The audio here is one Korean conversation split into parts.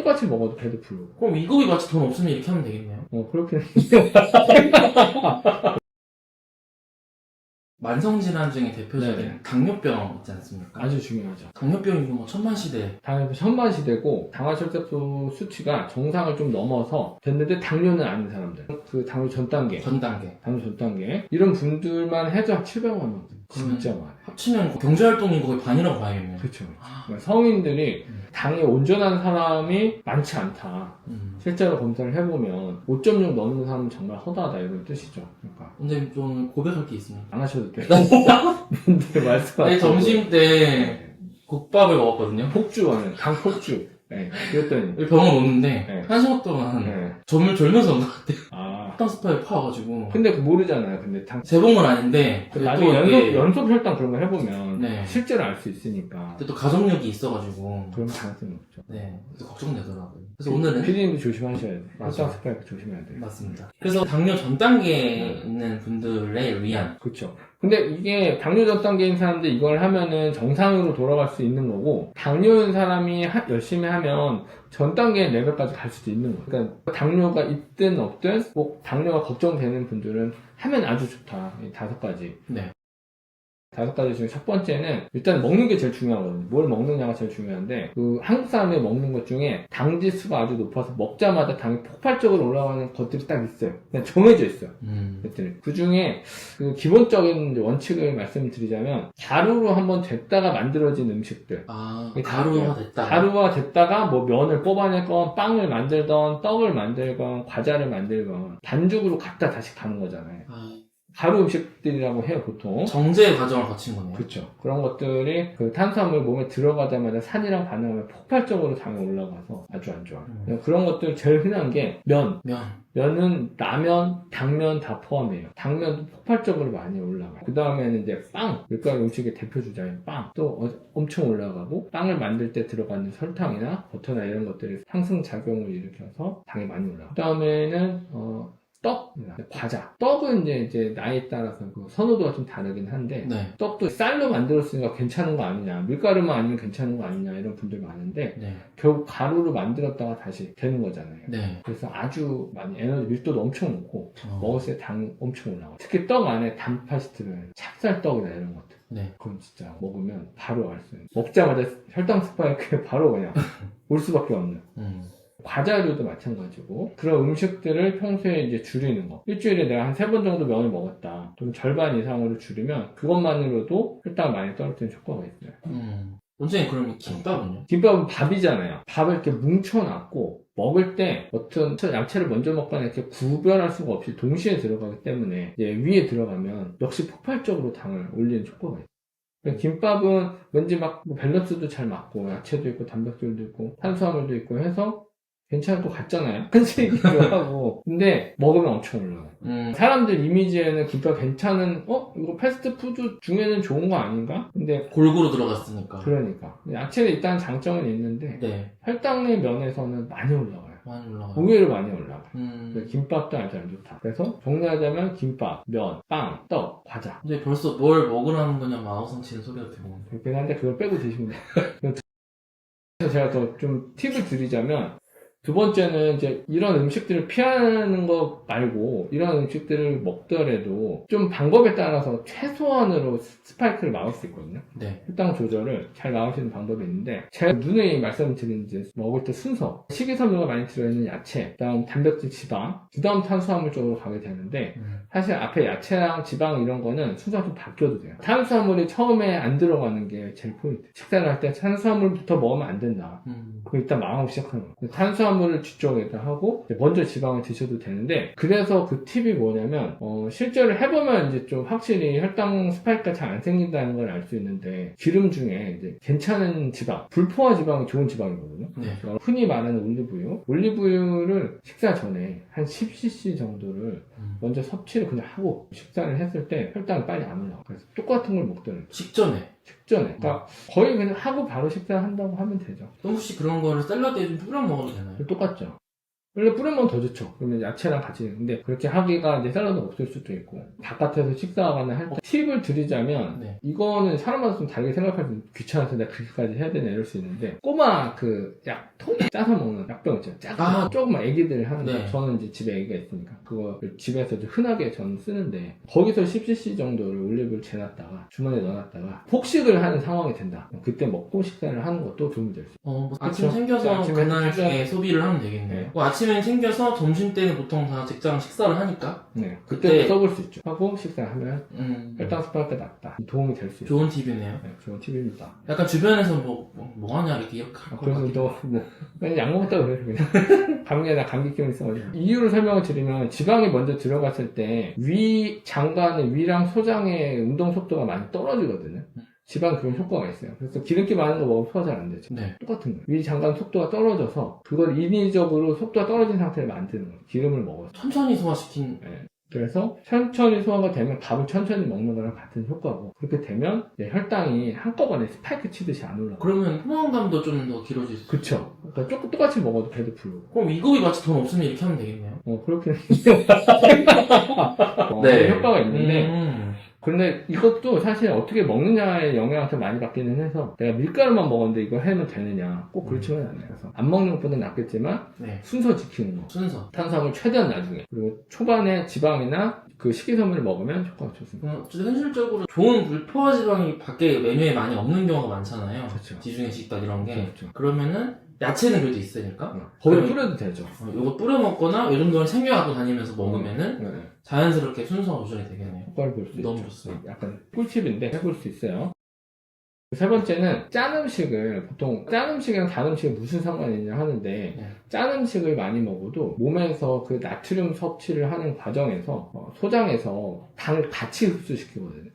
똑같이 먹어도 배도 부르고. 그럼 이거이 마치 돈 없으면 이렇게 하면 되겠네요. 그렇게. 만성질환 중에 대표적인 네네. 당뇨병 있지 않습니까? 아주 중요하죠. 당뇨병이 뭐 천만시대. 당뇨도 천만시대고 당화혈색소 수치가 정상을 좀 넘어서 됐는데 당뇨는 아닌 사람들. 그 당뇨 전 단계. 전 단계. 당뇨 전 단계. 이런 분들만 해도 700만 원. 진짜 많아요. 합치면 경제활동인 거의 반이라고 봐야겠네요. 그렇죠. 성인들이 당이 온전한 사람이 많지 않다. 실제로 검사를 해보면 5.6 넘는 사람은 정말 허다하다 이런 뜻이죠. 그러니까 근데 좀 고백할 게 있습니다. 안 하셔도 돼요. 근데 말씀하시고 아니, 점심 때 국밥을 먹었거든요. 폭주하는 당 폭주. 네. 그랬더니 병원 오는데 네. 한 시간 동안 네. 점을 졸면서 온 것 같아요. 아 혈당 스파이크 파와가지고. 근데 모르잖아요. 근데 당 재봉은 아닌데 나중에 또 이게- 연속 혈당 그런 거 해보면 네. 실제로 알 수 있으니까 근데 또 가족력이 있어가지고. 그런 가능성이 없죠. 네. 그래서 걱정되더라고요. 그래서 오늘은 피디님도 조심하셔야 돼요. 맞아요. 혈당 스파이크 조심해야 돼요. 맞습니다. 그래서 당뇨 전 단계에 있는 분들에 위한 그렇죠. 근데 이게 당뇨 전 단계인 사람들 이걸 하면은 정상으로 돌아갈 수 있는 거고 당뇨인 사람이 열심히 하면 전 단계 레벨까지 갈 수도 있는 거예요. 그러니까 당뇨가 있든 없든 뭐 당뇨가 걱정되는 분들은 하면 아주 좋다. 이 5가지. 네. 5가지 중에 첫 번째는 일단 먹는 게 제일 중요하거든요. 뭘 먹느냐가 제일 중요한데 그 한국 사람이 먹는 것 중에 당 지수가 아주 높아서 먹자마자 당이 폭발적으로 올라가는 것들이 딱 있어요. 그냥 정해져 있어요. 그 중에 그 기본적인 원칙을 말씀드리자면 가루로 한번 됐다가 만들어진 음식들. 아, 이게 가루화 됐다. 가루화 됐다가 뭐 면을 뽑아내건 빵을 만들던 떡을 만들건 과자를 만들건 반죽으로 갖다 다시 가는 거잖아요. 아, 가루 음식들이라고 해요 보통. 정제 과정을 거친 거네요. 그렇죠. 그런 것들이 그 탄수화물 몸에 들어가자마자 산이랑 반응하면 폭발적으로 당이 올라가서 아주 안 좋아요. 그런 것들 제일 흔한 게 면. 면은 라면, 당면 다 포함해요. 당면도 폭발적으로 많이 올라가요. 그 다음에는 이제 빵. 밀가루 음식의 대표 주자인 빵. 또 엄청 올라가고 빵을 만들 때 들어가는 설탕이나 버터나 이런 것들이 상승작용을 일으켜서 당이 많이 올라가요. 그 다음에는 떡, 과자. 떡은 이제 나이에 따라서 그 선호도가 좀 다르긴 한데, 네. 떡도 쌀로 만들었으니까 괜찮은 거 아니냐, 밀가루만 아니면 괜찮은 거 아니냐, 이런 분들 많은데, 네. 결국 가루로 만들었다가 다시 되는 거잖아요. 네. 그래서 아주 많이 에너지 밀도도 엄청 높고, 먹었을 때 당 엄청 올라가요. 특히 떡 안에 단팥이 들어요. 찹쌀떡이나 이런 것들. 네. 그건 진짜 먹으면 바로 알 수 있는. 먹자마자 혈당 스파이크에 바로 그냥 올 수밖에 없는. 과자류도 마찬가지고 그런 음식들을 평소에 이제 줄이는 거. 일주일에 내가 한 3번 정도 면을 먹었다. 좀 절반 이상으로 줄이면 그것만으로도 혈당을 많이 떨어뜨리는 효과가 있어요. 원장님 그러면 김밥은요? 김밥은 밥이잖아요. 밥을 이렇게 뭉쳐놨고 먹을 때 어떤 야채를 먼저 먹거나 이렇게 구별할 수가 없이 동시에 들어가기 때문에 이제 위에 들어가면 역시 폭발적으로 당을 올리는 효과가 있어요. 김밥은 왠지 막 밸런스도 잘 맞고 야채도 있고 단백질도 있고 탄수화물도 있고 해서 괜찮을 것 같잖아요. 한식이기도 하고. 근데 먹으면 엄청 올라가요. 사람들 이미지에는 김밥 괜찮은 이거 패스트푸드 중에는 좋은 거 아닌가? 근데 골고루 들어갔으니까. 그러니까 야채는 일단 장점은 있는데 네. 혈당의 면에서는 많이 올라가요. 많이 올라가요. 의외로 많이 올라가요. 김밥도 아주 안 좋다. 그래서 정리하자면 김밥, 면, 빵, 떡, 과자. 근데 벌써 뭘 먹으라는 거냐 마우성치는 소리가 들리는데. 그렇긴 한데 그걸 빼고 드시면 돼요. 그래서 제가 더 좀 팁을 드리자면 두 번째는 이제 이런 음식들을 피하는 거 말고 이런 음식들을 먹더라도 좀 방법에 따라서 최소한으로 스파이크를 막을 수 있거든요. 네. 혈당 조절을 잘 막을 수 있는 방법이 있는데 제가 누누이 말씀드린 이제 먹을 때 순서 식이섬유가 많이 들어있는 야채, 그다음 단백질, 지방, 그다음 탄수화물 쪽으로 가게 되는데 사실 앞에 야채랑 지방 이런 거는 순서가 좀 바뀌어도 돼요. 탄수화물이 처음에 안 들어가는 게 제일 포인트. 식사를 할 때 탄수화물부터 먹으면 안 된다. 그럼 일단 망하고 시작하는 거예요. 탄수화물을 뒤쪽에다 하고 먼저 지방을 드셔도 되는데 그래서 그 팁이 뭐냐면 실제로 해보면 이제 좀 확실히 혈당 스파이크가 잘 안 생긴다는 걸 알 수 있는데 기름 중에 이제 괜찮은 지방, 불포화 지방이 좋은 지방이거든요. 네. 흔히 말하는 올리브유를 식사 전에 한 10cc 정도를 먼저 섭취를 그냥 하고 식사를 했을 때 혈당이 빨리 안 올라가. 그래서 똑같은 걸 먹더라도 직전에. 그러니까 거의 그냥 하고 바로 식사한다고 하면 되죠. 혹시 그런 거를 샐러드에 좀 뿌려 먹어도 되나요? 똑같죠. 원래 뿌리면 더 좋죠. 그러면 야채랑 같이. 근데 그렇게 하기가 이제 샐러드 없을 수도 있고. 바깥에서 식사하거나 할 때 팁을 드리자면, 네. 이거는 사람마다 좀 다르게 생각할 수 귀찮아서 내가 그렇게까지 해야 되나 이럴 수 있는데, 꼬마 통 짜서 먹는 약병 있잖아요. 조금만 애기들 하는 거. 네. 저는 이제 집에 애기가 있으니까. 그거 집에서 흔하게 저는 쓰는데, 거기서 10cc 정도를 올리브를 재놨다가, 주머니에 넣어놨다가, 폭식을 하는 상황이 된다. 그때 먹고 식사를 하는 것도 도움이 될 수 있어요. 뭐 아침 그쵸? 챙겨서 아침에 그날 챙겨- 소비를 하면 되겠네요. 네. 뭐 아침에 챙겨서 점심 때는 보통 다 직장 식사를 하니까 네. 그때 그때- 써볼 수 있죠. 하고 식사하면 혈당 스파이크 낮다. 도움이 될 수 있어요. 좋은 팁이네요. 네, 좋은 팁입니다. 약간 주변에서 뭐 하냐 이렇게 할 것 그래서 같아요. 그냥 약 먹었다 그래, 그냥. 감기나 감기 기운이 있어가지고. 이유를 설명을 드리면, 지방이 먼저 들어갔을 때, 장관의 위랑 소장의 운동 속도가 많이 떨어지거든요. 지방 그런 효과가 있어요. 그래서 기름기 많은 거 먹으면 소화가 잘 안 되죠. 네. 똑같은 거예요. 위 장관 속도가 떨어져서, 그걸 인위적으로 속도가 떨어진 상태를 만드는 거예요. 기름을 먹어서. 천천히 소화시킨 그래서 천천히 소화가 되면 밥을 천천히 먹는 거랑 같은 효과고, 그렇게 되면 혈당이 한꺼번에 스파이크 치듯이 안 올라가요. 그러면 포만감도 좀 더 길어질 수 그쵸. 그러니까 조금 똑같이 먹어도 배도 부르고. 그럼 위급이 마치 돈 없으면 이렇게 하면 되겠네요. 그렇긴 네. 효과가 있는데, 근데 이것도 사실 어떻게 먹느냐의 영향을 더 많이 받기는 해서, 내가 밀가루만 먹었는데 이걸 하면 되느냐, 꼭 그렇지는 않아요. 그래서 안 먹는 것보다 낫겠지만, 네. 순서 지키는 거. 순서. 탄수화물 최대한 나중에. 그리고 초반에 지방이나 그 식이섬유를 먹으면 효과가 좋습니다. 현실적으로 좋은 불포화지방이 밖에 메뉴에 많이 없는 경우가 많잖아요. 그렇죠. 지중해 식단 이런 게. 그렇죠. 그러면은 야채는 그래도 있으니까. 거기에 그럼- 뿌려도 되죠. 요거 뿌려 먹거나 요 정도는 챙겨갖고 다니면서 먹으면은 네. 자연스럽게 순서 조절이 되겠네요. 효과를 볼 수 너무 있죠. 좋습니다. 약간 꿀팁인데 해볼 수 있어요. 세 번째는 짠 음식을, 보통 짠 음식이랑 단 음식이 무슨 상관이 있냐 하는데, 네. 짠 음식을 많이 먹어도 몸에서 그 나트륨 섭취를 하는 과정에서 소장에서 당을 같이 흡수시키거든요.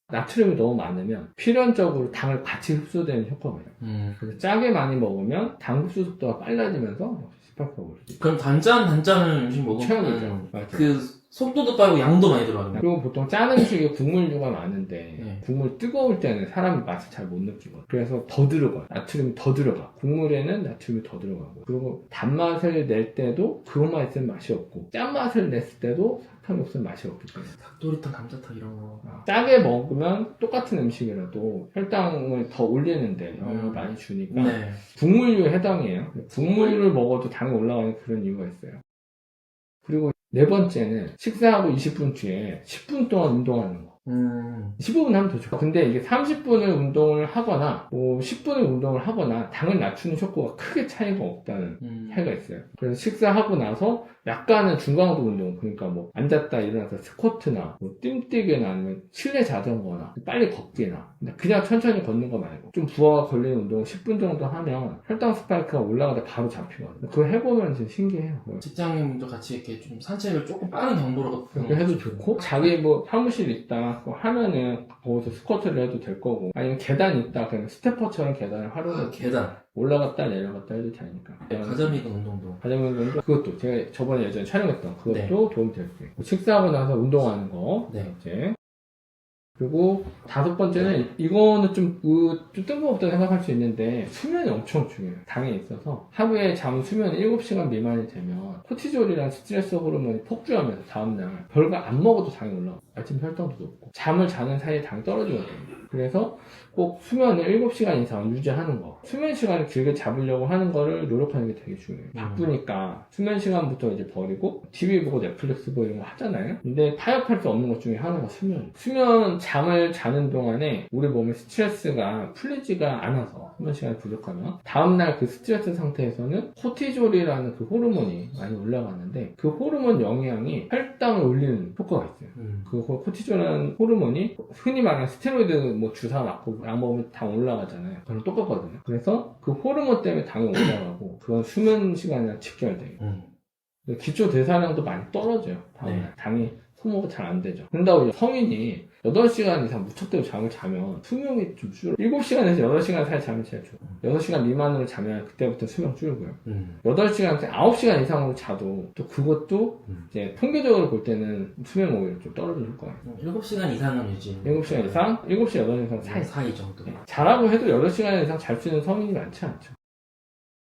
나트륨이 너무 많으면 필연적으로 당을 같이 흡수되는 효과가 있어요. 그래서 짜게 많이 먹으면 당 흡수 속도가 빨라지면서 스파이크가 올 수 있어요. 그럼 단짠 음식 먹으면 최악이죠. 맞아요. 그 속도도 빠르고 양도 많이 들어가요. 그리고 보통 짠 음식에 국물류가 많은데 네. 국물 뜨거울 때는 사람이 맛을 잘 못 느끼거든요. 그래서 더 들어가요. 나트륨이 더 들어가. 국물에는 나트륨이 더 들어가고, 그리고 단맛을 낼 때도 그것만 있으면 맛이 없고, 짠맛을 냈을 때도 사탕이 없으면 맛이 없기 때문에 닭도리탕, 감자탕 이런 거. 짜게 먹으면 똑같은 음식이라도 혈당을 더 올리는데 영향을 많이 주니까 네. 국물류에 해당이에요. 국물을 먹어도 당이 올라가는 그런 이유가 있어요. 그리고 네 번째는 식사하고 20분 뒤에 10분 동안 운동하는 거. 15분 하면 더 좋아. 근데 이게 30분을 운동을 하거나, 10분을 운동을 하거나, 당을 낮추는 효과가 크게 차이가 없다는 차이가 있어요. 그래서 식사하고 나서 약간은 중강도 운동, 그러니까 뭐, 앉았다 일어나서 스쿼트나, 뭐, 뜀뛰기나 아니면 실내 자전거나, 빨리 걷기나, 그냥 천천히 걷는 거 말고, 좀 부하가 걸리는 운동을 10분 정도 하면 혈당 스파이크가 올라가다 바로 잡히거든요. 그거 해보면 진짜 신기해요. 직장인분도 같이 이렇게 좀 산책을 조금 빠른 경보로 그렇게 해도 좋고, 자기 뭐 사무실 있다 하면은 거기서 스쿼트를 해도 될 거고, 아니면 계단 있다 그냥 스태퍼처럼 계단을 활용해서 계단. 올라갔다 내려갔다 해도 되니까. 가자미근 운동도. 가자미 운동, 그것도 제가 저번에 예전에 촬영했던 그것도 네. 도움이 될 수 있고, 식사하고 나서 운동하는 거. 네. 이제. 그리고 다섯 번째는 이거는 좀 뜬금없다 생각할 수 있는데, 수면이 엄청 중요해요. 당에 있어서 하루에 잠 수면 7시간 미만이 되면 코티졸이라는 스트레스 호르몬이 폭주하면서 다음날 별거 안 먹어도 당이 올라가고, 아침 혈당도 높고, 잠을 자는 사이에 당이 떨어지거든요. 그래서 꼭 수면을 7시간 이상 유지하는 거, 수면 시간을 길게 잡으려고 하는 거를 노력하는 게 되게 중요해요. 바쁘니까 수면 시간부터 이제 버리고 TV 보고 넷플릭스 보고 이런 거 하잖아요. 근데 타협할 수 없는 것 중에 하나가 수면. 잠을 자는 동안에 우리 몸의 스트레스가 풀리지가 않아서, 수면 시간이 부족하면 다음날 그 스트레스 상태에서는 코티졸이라는 그 호르몬이 많이 올라가는데, 그 호르몬 영향이 혈당을 올리는 효과가 있어요. 그 코티졸이라는 호르몬이 흔히 말하는 스테로이드 뭐 주사 맞고 약 먹으면 당 올라가잖아요. 그건 똑같거든요. 그래서 그 호르몬 때문에 당이 올라가고, 그건 수면 시간이랑 직결돼요. 기초 대사량도 많이 떨어져요. 다음날. 네. 당이 소모가 잘 안 되죠. 그런다고 성인이 8시간 이상 무턱대고 잠을 자면 수명이 좀 줄어. 7시간에서 8시간 사이 잠이 제일 좋아요. 6시간 미만으로 자면 그때부터 수명 줄고요. 8시간에서 9시간 이상으로 자도 또 그것도 이제 통계적으로 볼 때는 수명 오히려 좀 떨어질 거예요. 7시간 이상은 유지. 7시간 이상? 7시, 8시 이상 사이. 사이 정도. 자라고 해도 8시간 이상 잘 수 있는 성인이 많지 않죠.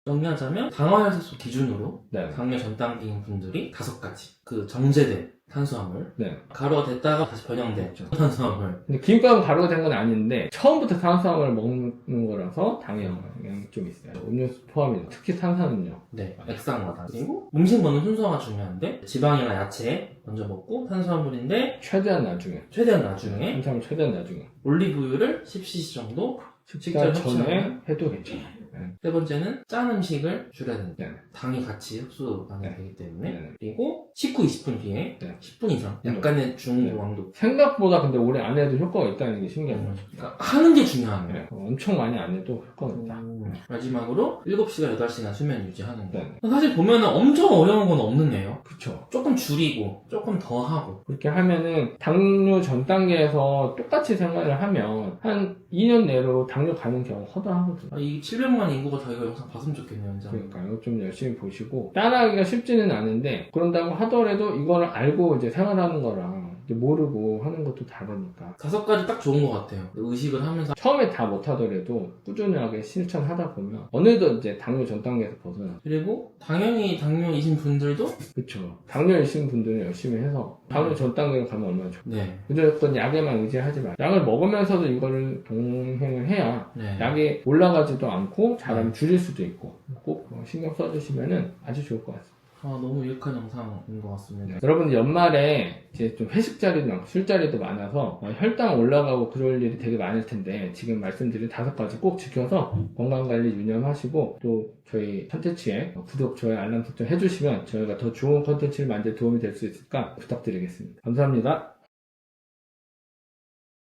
정리하자면 당화혈색소 기준으로 네. 당뇨 전 단계인 분들이 5가지 그 정제된 탄수화물 네. 가루가 됐다가 다시 변형된 그렇죠. 탄수화물 근데 김밥은 가루가 된 건 아닌데 처음부터 탄수화물을 먹는 거라서 당의 영향이 좀 있어요. 음료수 포함이죠. 특히 탄산음료. 네, 액상과다. 그리고 음식 먹는 순서가 중요한데 지방이나 야채 먼저 먹고 탄수화물인데 최대한 나중에. 최대한 나중에 탄수화물 최대한 나중에. 올리브유를 10cc 정도 식사 전에 섭취하면. 해도 괜찮아요. 네. 세 번째는 짠 음식을 줄여야 된다. 네. 당이 같이 흡수가 네. 되기 때문에 네. 그리고 식후 20분 뒤에 네. 10분 이상 약간의 중고강도 생각보다 근데 오래 안 해도 효과가 있다는 게 신기한 거죠. 그러니까 하는 게 중요한 거예요. 네. 엄청 많이 안 해도 효과가 있다. 마지막으로 7시간, 8시간 수면 유지하는 거. 네. 사실 보면은 엄청 어려운 건 없는데요. 그쵸. 조금 줄이고, 조금 더 하고. 그렇게 하면은 당뇨 전 단계에서 똑같이 생활을 하면 한 2년 내로 당뇨 가는 경우 허다하거든요. 이 700만 인구가 다 이거 영상 봤으면 좋겠네요, 진짜. 그러니까요. 좀 열심히 보시고 따라하기가 쉽지는 않은데 그런다고 하더라도 이거를 알고 이제 생활하는 거랑 이제 모르고 하는 것도 다르니까 5가지 딱 좋은 것 같아요. 의식을 하면서. 처음에 다 못하더라도 꾸준하게 실천하다 보면 어느덧 이제 당뇨 전 단계에서 벗어나. 그리고 당연히 당뇨이신 분들도 그쵸. 당뇨 있으신 분들은 열심히 해서 당뇨 전 단계로 가면 얼마나 좋아. 네. 무조건 약에만 의지하지 마. 약을 먹으면서도 이거를 동행을 해야 네. 약이 올라가지도 않고 잘하면 줄일 수도 있고 꼭 신경 써주시면은 아주 좋을 것 같습니다. 너무 유익한 영상인 것 같습니다. 여러분 연말에 이제 좀 회식 자리도 많고 술자리도 많아서 혈당 올라가고 그럴 일이 되게 많을 텐데 지금 말씀드린 5가지 꼭 지켜서 건강관리 유념하시고 또 저희 컨텐츠에 구독, 좋아요, 알람 설정 해주시면 저희가 더 좋은 컨텐츠를 만들 도움이 될 수 있을까 부탁드리겠습니다. 감사합니다.